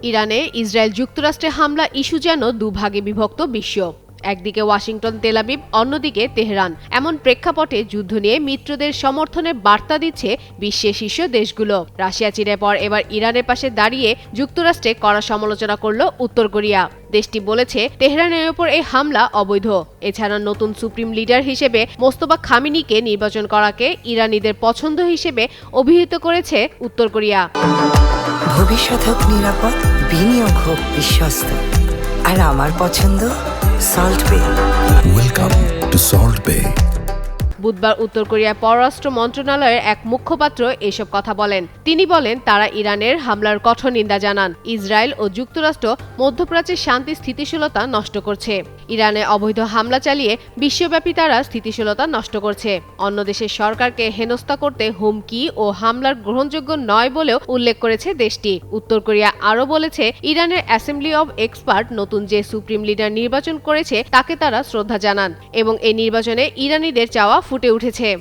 ইরানে ইসরায়েল যুক্তরাষ্ট্রে হামলা ইস্যু যেন দুভাগে বিভক্ত বিশ্ব। একদিকে ওয়াশিংটন তেল-আবিব, অন্যদিকে তেহরান। এমন প্রেক্ষাপটে যুদ্ধ নিয়ে মিত্রদের সমর্থনের বার্তা দিচ্ছে বিশ্বের শীর্ষ দেশগুলো। রাশিয়া চীনের পর এবার ইরানের পাশে দাঁড়িয়ে যুক্তরাষ্ট্রে কড়া সমালোচনা করল উত্তর কোরিয়া। দেশটি বলেছে তেহরানের ওপর এই হামলা অবৈধ। এছাড়া নতুন সুপ্রিম লিডার হিসেবে মোস্তফা খামেনিকে নির্বাচন করাকে ইরানিদের পছন্দ হিসেবে অভিহিত করেছে উত্তর কোরিয়া। ভবিষ্যৎ হোক নিরাপদ, বিনিয়োগ হোক বিশ্বস্ত, আর আমার পছন্দ সল্ট বে। ওয়েলকাম টু সল্ট বে। বুধবার উত্তর কোরিয়ার পররাষ্ট্র মন্ত্রণালয়ের এক মুখপাত্র এসব কথা বলেন। তিনি বলেন, তারা ইরানের হামলার কঠোর নিন্দা জানান। ইসরায়েল ও যুক্তরাষ্ট্র মধ্যপ্রাচ্যের শান্তি স্থিতিশীলতা নষ্ট করছে। ইরানে অবৈধ হামলা চালিয়ে বিশ্বব্যাপী তারা স্থিতিশীলতা নষ্ট করছে। অন্য দেশের সরকারকে হেনস্থা করতে হুমকি ও হামলার গ্রহণযোগ্য নয় বলেও উল্লেখ করেছে দেশটি। উত্তর কোরিয়া আরও বলেছে, ইরানের অ্যাসেম্বলি অব এক্সপার্ট নতুন যে সুপ্রিম লিডার নির্বাচন করেছে তাকে তারা শ্রদ্ধা জানান এবং এই নির্বাচনে ইরানিদের চাওয়া ফুটে উঠেছে।